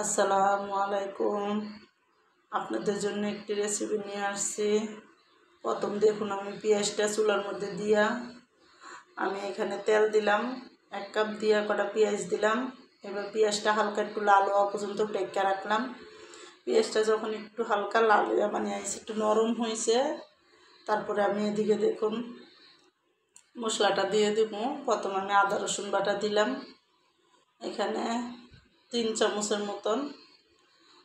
আসসালামু আলাইকুম। আপনাদের জন্য একটি রেসিপি নিয়ে আসছি। প্রথম দেখুন আমি পেঁয়াজটা চুলার মধ্যে দিয়া আমি এখানে তেল দিলাম, 1 কাপ দিয়া কটা পেঁয়াজ দিলাম। এবার পেঁয়াজটা হালকা একটু লাল হওয়া পর্যন্ত ঢেকে রাখলাম। পেঁয়াজটা যখন একটু হালকা লাল হয়ে মানে একটু নরম হয়েছে, তারপরে আমি এদিকে দেখুন মশলাটা দিয়ে দেব। প্রথম আমি আদা রসুন বাটা দিলাম, এখানে 3 চামচের মতন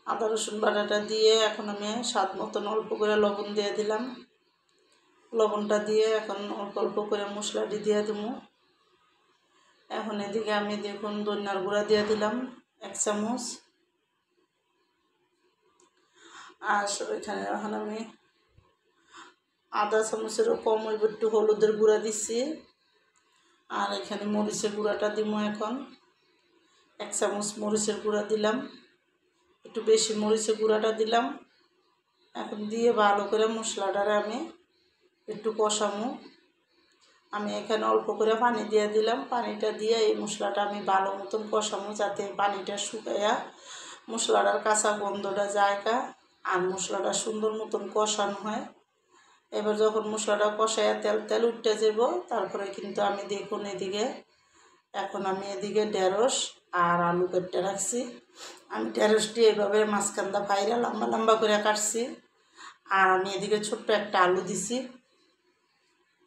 আদা রসুন বাটাটা দিয়ে এখন আমি স্বাদ মতন অল্প করে লবণ দিয়ে দিলাম। লবণটা দিয়ে এখন অল্প অল্প করে মশলাটি দিয়ে দেবো। এখন এদিকে আমি দেখুন ধনিয়ার গুঁড়া দিয়ে দিলাম 1 চামচ। আর এখানে এখন আমি আধা চামচেরও কম হইব একটু হলুদের গুঁড়া দিচ্ছি। আর এখানে মরিচের গুঁড়াটা দিব, এখন 1 চামচ মরিচের গুঁড়া দিলাম, একটু বেশি মরিচের গুঁড়াটা দিলাম। এখন দিয়ে ভালো করে মশলাটারে আমি একটু কষামো। আমি এখানে অল্প করে পানি দিয়ে দিলাম। পানিটা দিয়ে এই মশলাটা আমি ভালো মতন কষামো, যাতে পানিটা শুকাইয়া মশলাটার কাঁচা গন্ধটা জায়গা আর মশলাটা সুন্দর মতন কষানো হয়। এবার যখন মশলাটা কষাইয়া তেল তেল উঠতে যাব, তারপরে কিন্তু আমি দেখুন এদিকে এখন আমি এদিকে ঢেঁড়স আর আলু কেটে রাখছি। আমি ঢেঁড়সটি এইভাবে মাঝখানটা ফাইরা লম্বা লম্বা করে কাটছি। আর আমি এদিকে ছোট্ট একটা আলু দিছি।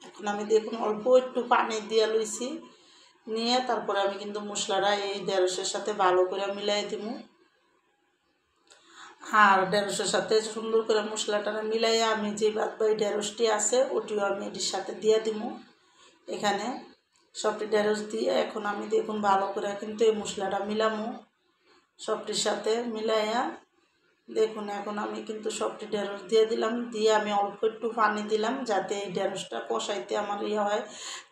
এখন আমি দেখুন অল্প একটু পানি দিয়ে লইছি, নিয়ে তারপরে আমি কিন্তু মশলাটা এই ঢেঁড়সের সাথে ভালো করে মিলাই দিব। আর ঢেঁড়সের সাথে সুন্দর করে মশলাটা মিলাইয়া আমি যে বাদবাকি ঢেঁড়সটি আছে ওটিও আমি এটির সাথে দিয়ে দিব। এখানে সবটি ঢেঁড়স দিয়ে এখন আমি দেখুন ভালো করে কিন্তু এই মশলাটা মিলামো সবটির সাথে মিলাইয়া। দেখুন এখন আমি কিন্তু সবটি ঢেঁড়স দিয়ে দিলাম, দিয়ে আমি অল্প একটু পানি দিলাম যাতে এই ঢেঁড়সটা কষাইতে আমার হয়,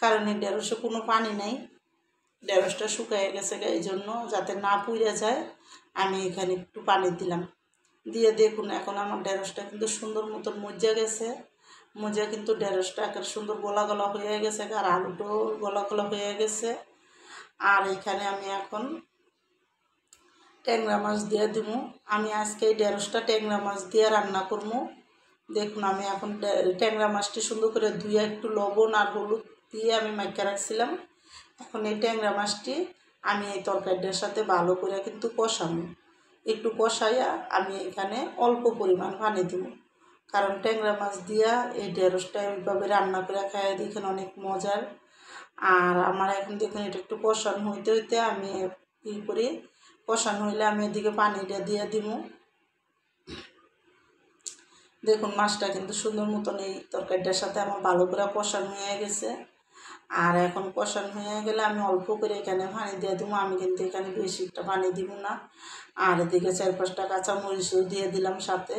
কারণ এই ঢেঁড়সে কোনো পানি নেই, ঢেঁড়সটা শুকিয়ে গেছে, এই জন্য যাতে না পুড়ে যায় আমি এখানে একটু পানি দিলাম। দিয়ে দেখুন এখন আমার ঢেঁড়সটা কিন্তু সুন্দর মতন মজা গেছে, মজা কিন্তু ঢেঁড়সটা একেবারে সুন্দর গলা গলা হয়ে গেছে, আর আলুটাও গলা গলা হয়ে গেছে। আর এখানে আমি এখন ট্যাংরা মাছ দিয়ে দিব। আমি আজকে এই ঢেঁড়সটা ট্যাংরা মাছ দিয়ে রান্না করবো। দেখুন আমি এখন ট্যাংরা মাছটি সুন্দর করে ধুয়ে একটু লবণ আর হলুদ দিয়ে আমি মাখিয়ে রাখছিলাম। এখন এই ট্যাংরা মাছটি আমি এই তরকারিটার সাথে ভালো করে কিন্তু কষাবো। একটু কষাইয়া আমি এখানে অল্প পরিমাণ পানি দেব, কারণ ট্যাংরা মাছ দিয়া এই ঢেঁড়সটা এইভাবে রান্না করে খাইয়ে দেখেন অনেক মজার। আর আমার এখন দেখুন এটা একটু কষানো হইতে হইতে আমি কী করি, কষানো হইলে আমি এদিকে পানিটা দিয়ে দিব। দেখুন মাছটা কিন্তু সুন্দর মতন এই তরকারিটার সাথে আমার ভালো করে কষানো হয়ে গেছে। আর এখন কষানো হয়ে গেলে আমি অল্প করে এখানে পানি দিয়ে দেবো, আমি কিন্তু এখানে বেশি একটা পানি দিব না। আর এদিকে 4-5টা কাঁচামরিচও দিয়ে দিলাম সাথে,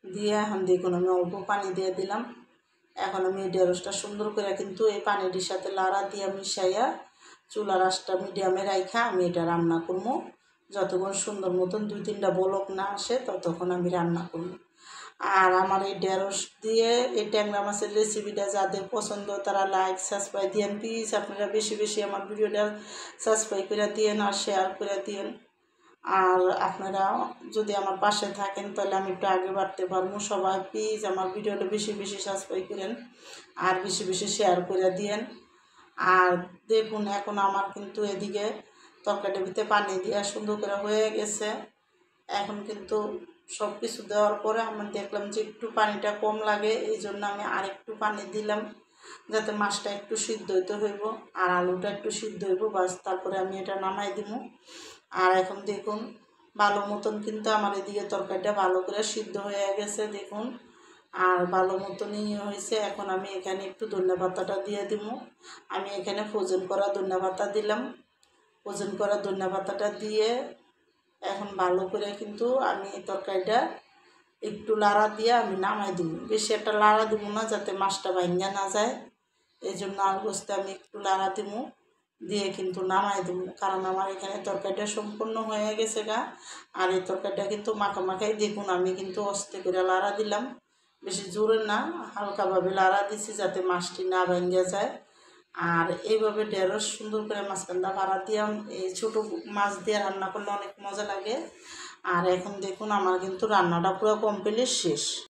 দিয়ে এখন দেখুন আমি অল্প পানি দিয়ে দিলাম। এখন আমি এই ঢেঁড়সটা সুন্দর করে কিন্তু এই পানিটির সাথে লাড়া দিয়ে মিশাইয়া চুলার আঁচটা মিডিয়ামে রাখা আমি এটা রান্না করবো। যতক্ষণ সুন্দর মতন 2-3টা বলক না আসে ততক্ষণ আমি রান্না করবো। আর আমার এই ঢেঁড়স দিয়ে এই ট্যাংরা মাছের রেসিপিটা যাদের পছন্দ তারা লাইক সাবস্ক্রাইব দিয়েন প্লিজ। আপনারা বেশি বেশি আমার ভিডিওটা সাবস্ক্রাইব করে দিয়েন আর শেয়ার করে দিয়েন। আর আপনারা যদি আমার পাশে থাকেন তাহলে আমি একটু আগে বাড়তে পারবো। সবাই প্লিজ আমার ভিডিওটা বেশি বেশি সাবস্ক্রাইব করেন আর বেশি বেশি শেয়ার করে দিয়েন। আর দেখুন এখন আমার কিন্তু এদিকে তরকারিটার ভিতরে পানি দিয়ে সুন্দর করে হয়ে গেছে। এখন কিন্তু সব কিছু দেওয়ার পরে আমি দেখলাম যে একটু পানিটা কম লাগে, এই জন্য আমি আরেকটু পানি দিলাম যাতে মাছটা একটু সিদ্ধ হইতে হইব আর আলুটা একটু সিদ্ধ হইব, বাস তারপরে আমি এটা নামাই দিব। আর এখন দেখুন ভালো মতন কিন্তু আমার এদিকে তরকারিটা ভালো করে সিদ্ধ হয়ে গেছে দেখুন, আর ভালো মতনই হয়েছে। এখন আমি এখানে একটু ধনিয়া পাতাটা দিয়ে দিব। আমি এখানে ফ্রোজেন করা ধনিয়া পাতা দিলাম। ফ্রোজেন করা ধনিয়া পাতাটা দিয়ে এখন ভালো করে কিন্তু আমি এই তরকারিটা একটু লাড়া দিয়ে আমি নামাই দিব। বেশি একটা লাড়া দিব না যাতে মাছটা ভাঙা না যায়, এই জন্য আলগোস্তে আমি একটু লাড়া দিব, দিয়ে কিন্তু নামাই দিব, কারণ আমার এখানে তরকারিটা সম্পূর্ণ হয়ে গেছে গা। আর এই তরকারিটা কিন্তু মাখাই দেখুন আমি কিন্তু আস্তে করে লাড়া দিলাম, বেশি জোরে না, হালকাভাবে লাড়া দিছি যাতে মাছটি না ভেঙে যায়। আর এইভাবে ঢেঁড়স সুন্দর করে মাঝখানটা ভাড়া দিয়ে এই ছোটো মাছ দিয়ে রান্না করলে অনেক মজা লাগে। আর এখন দেখুন আমার কিন্তু রান্নাটা পুরো কমপ্লিট শেষ।